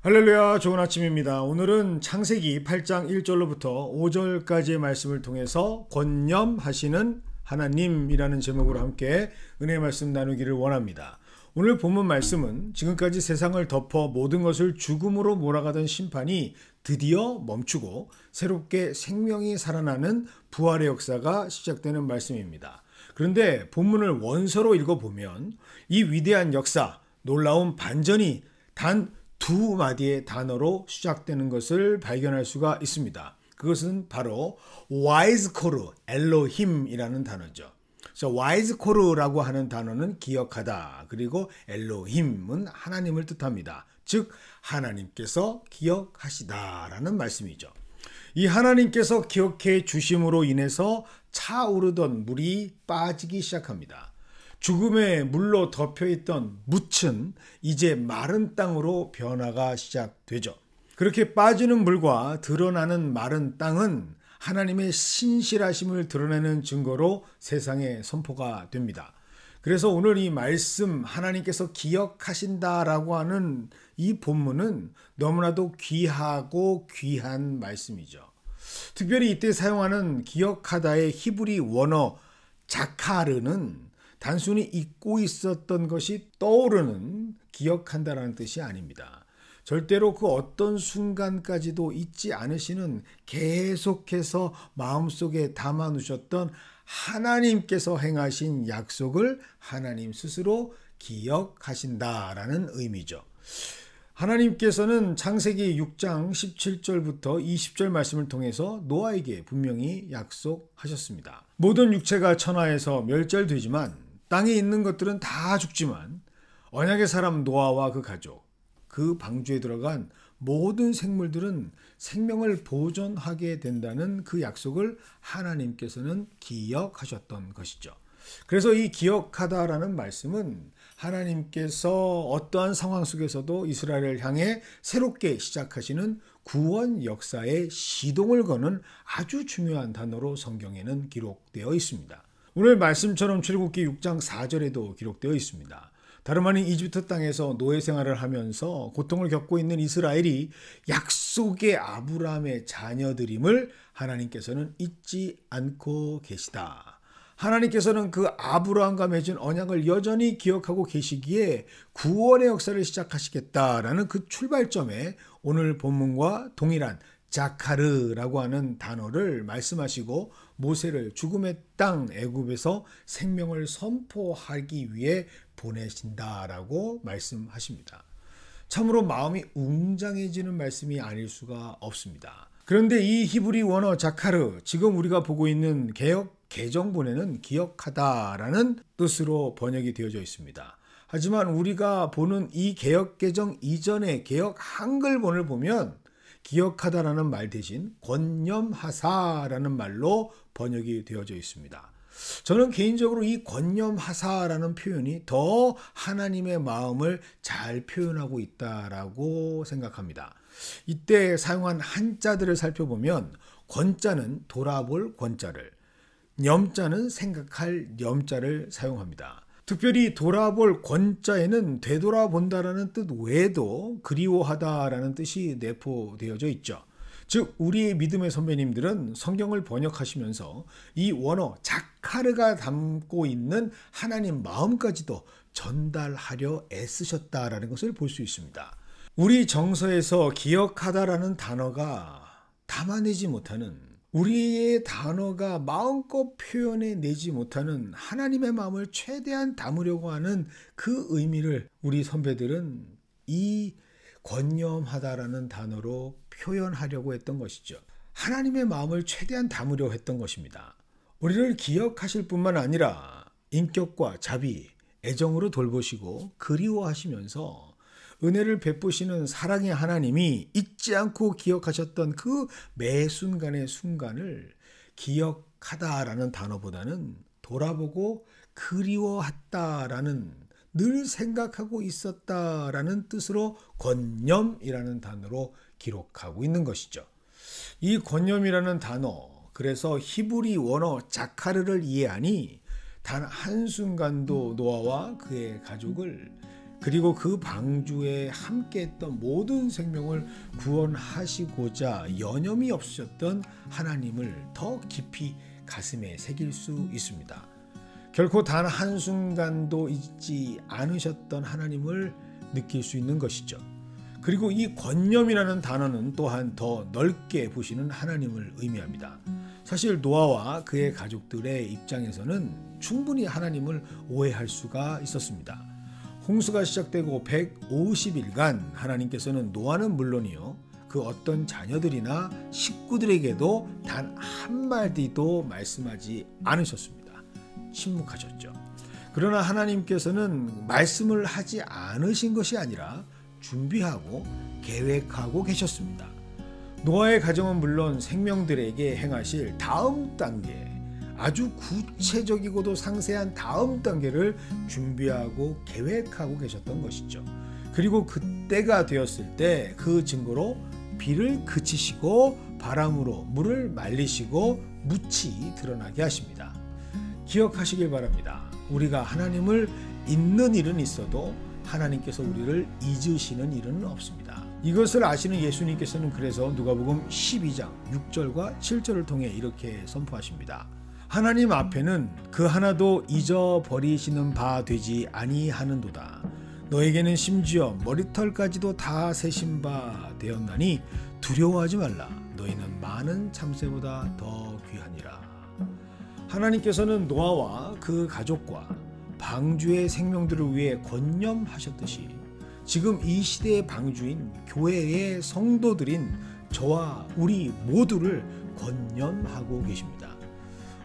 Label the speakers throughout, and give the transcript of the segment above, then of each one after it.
Speaker 1: 할렐루야, 좋은 아침입니다. 오늘은 창세기 8장 1절로부터 5절까지의 말씀을 통해서 권념하시는 하나님이라는 제목으로 함께 은혜의 말씀 나누기를 원합니다. 오늘 본문 말씀은 지금까지 세상을 덮어 모든 것을 죽음으로 몰아가던 심판이 드디어 멈추고 새롭게 생명이 살아나는 부활의 역사가 시작되는 말씀입니다. 그런데 본문을 원서로 읽어보면 이 위대한 역사, 놀라운 반전이 단 두 마디의 단어로 시작되는 것을 발견할 수가 있습니다. 그것은 바로 와이즈코르, 엘로힘이라는 단어죠. 그래서 와이즈코르라고 하는 단어는 기억하다, 그리고 엘로힘은 하나님을 뜻합니다. 즉 하나님께서 기억하시다라는 말씀이죠. 이 하나님께서 기억해 주심으로 인해서 차오르던 물이 빠지기 시작합니다. 죽음의 물로 덮여있던 묻은 이제 마른 땅으로 변화가 시작되죠. 그렇게 빠지는 물과 드러나는 마른 땅은 하나님의 신실하심을 드러내는 증거로 세상에 선포가 됩니다. 그래서 오늘 이 말씀, 하나님께서 기억하신다라고 하는 이 본문은 너무나도 귀하고 귀한 말씀이죠. 특별히 이때 사용하는 기억하다의 히브리 원어 자카르는 단순히 잊고 있었던 것이 떠오르는 기억한다라는 뜻이 아닙니다. 절대로 그 어떤 순간까지도 잊지 않으시는, 계속해서 마음속에 담아 놓으셨던 하나님께서 행하신 약속을 하나님 스스로 기억하신다라는 의미죠. 하나님께서는 창세기 6장 17절부터 20절 말씀을 통해서 노아에게 분명히 약속하셨습니다. 모든 육체가 천하에서 멸절되지만, 땅에 있는 것들은 다 죽지만 언약의 사람 노아와 그 가족, 그 방주에 들어간 모든 생물들은 생명을 보존하게 된다는 그 약속을 하나님께서는 기억하셨던 것이죠. 그래서 이 기억하다라는 말씀은 하나님께서 어떠한 상황 속에서도 이스라엘을 향해 새롭게 시작하시는 구원 역사의 시동을 거는 아주 중요한 단어로 성경에는 기록되어 있습니다. 오늘 말씀처럼 출애굽기 6장 4절에도 기록되어 있습니다. 다름 아닌 이집트 땅에서 노예 생활을 하면서 고통을 겪고 있는 이스라엘이 약속의 아브라함의 자녀들임을 하나님께서는 잊지 않고 계시다. 하나님께서는 그 아브라함과 맺은 언약을 여전히 기억하고 계시기에 구원의 역사를 시작하시겠다라는 그 출발점에 오늘 본문과 동일한 자카르라고 하는 단어를 말씀하시고 모세를 죽음의 땅 애굽에서 생명을 선포하기 위해 보내신다라고 말씀하십니다. 참으로 마음이 웅장해지는 말씀이 아닐 수가 없습니다. 그런데 이 히브리 원어 자카르, 지금 우리가 보고 있는 개역 개정본에는 기억하다라는 뜻으로 번역이 되어져 있습니다. 하지만 우리가 보는 이 개역 개정 이전의 개역 한글본을 보면 기억하다라는 말 대신 권념하사라는 말로 번역이 되어져 있습니다. 저는 개인적으로 이 권념하사라는 표현이 더 하나님의 마음을 잘 표현하고 있다라고 생각합니다. 이때 사용한 한자들을 살펴보면 권자는 돌아볼 권자를, 염자는 생각할 염자를 사용합니다. 특별히 돌아볼 권자에는 되돌아본다라는 뜻 외에도 그리워하다라는 뜻이 내포되어져 있죠. 즉 우리의 믿음의 선배님들은 성경을 번역하시면서 이 원어 자카르가 담고 있는 하나님 마음까지도 전달하려 애쓰셨다라는 것을 볼 수 있습니다. 우리 정서에서 기억하다라는 단어가 담아내지 못하는, 우리의 단어가 마음껏 표현해내지 못하는 하나님의 마음을 최대한 담으려고 하는 그 의미를 우리 선배들은 이 권념하다라는 단어로 표현하려고 했던 것이죠. 하나님의 마음을 최대한 담으려 했던 것입니다. 우리를 기억하실 뿐만 아니라 인격과 자비, 애정으로 돌보시고 그리워하시면서 은혜를 베푸시는 사랑의 하나님이 잊지 않고 기억하셨던 그 매 순간의 순간을 기억하다라는 단어보다는 돌아보고 그리워했다라는, 늘 생각하고 있었다라는 뜻으로 권념이라는 단어로 기록하고 있는 것이죠. 이 권념이라는 단어, 그래서 히브리 원어 자카르를 이해하니 단 한순간도 노아와 그의 가족을 그리고 그 방주에 함께했던 모든 생명을 구원하시고자 여념이 없으셨던 하나님을 더 깊이 가슴에 새길 수 있습니다. 결코 단 한순간도 잊지 않으셨던 하나님을 느낄 수 있는 것이죠. 그리고 이 권념이라는 단어는 또한 더 넓게 보시는 하나님을 의미합니다. 사실 노아와 그의 가족들의 입장에서는 충분히 하나님을 오해할 수가 있었습니다. 홍수가 시작되고 150일간 하나님께서는 노아는 물론이요, 그 어떤 자녀들이나 식구들에게도 단 한마디도 말씀하지 않으셨습니다. 침묵하셨죠. 그러나 하나님께서는 말씀을 하지 않으신 것이 아니라 준비하고 계획하고 계셨습니다. 노아의 가정은 물론 생명들에게 행하실 다음 단계, 아주 구체적이고도 상세한 다음 단계를 준비하고 계획하고 계셨던 것이죠. 그리고 그때가 되었을 때 그 증거로 비를 그치시고 바람으로 물을 말리시고 묻히 드러나게 하십니다. 기억하시길 바랍니다. 우리가 하나님을 잊는 일은 있어도 하나님께서 우리를 잊으시는 일은 없습니다. 이것을 아시는 예수님께서는 그래서 누가복음 12장 6절과 7절을 통해 이렇게 선포하십니다. 하나님 앞에는 그 하나도 잊어버리시는 바 되지 아니하는도다. 너에게는 심지어 머리털까지도 다 세신 바 되었나니 두려워하지 말라. 너희는 많은 참새보다 더 귀하니라. 하나님께서는 노아와 그 가족과 방주의 생명들을 위해 권념하셨듯이 지금 이 시대의 방주인 교회의 성도들인 저와 우리 모두를 권념하고 계십니다.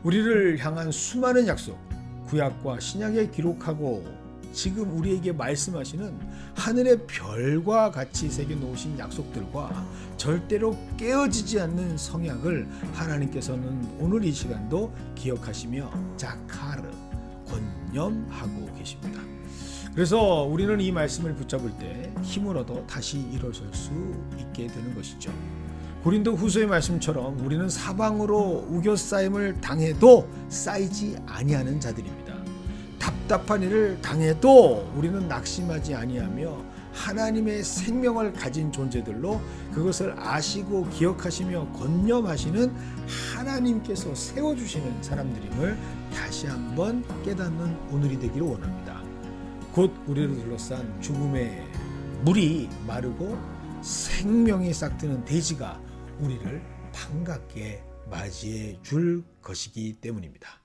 Speaker 1: 우리를 향한 수많은 약속, 구약과 신약에 기록하고 지금 우리에게 말씀하시는 하늘의 별과 같이 새겨놓으신 약속들과 절대로 깨어지지 않는 성약을 하나님께서는 오늘 이 시간도 기억하시며 자카르, 권념하고 계십니다. 그래서 우리는 이 말씀을 붙잡을 때 힘을 얻어 다시 일어설 수 있게 되는 것이죠. 고린도 후서의 말씀처럼 우리는 사방으로 우겨싸임을 당해도 쌓이지 아니하는 자들입니다. 답답한 일을 당해도 우리는 낙심하지 아니하며 하나님의 생명을 가진 존재들로 그것을 아시고 기억하시며 권념하시는 하나님께서 세워주시는 사람들임을 다시 한번 깨닫는 오늘이 되기를 원합니다. 곧 우리를 둘러싼 죽음의 물이 마르고 생명이 싹트는 대지가 우리를 반갑게 맞이해 줄 것이기 때문입니다.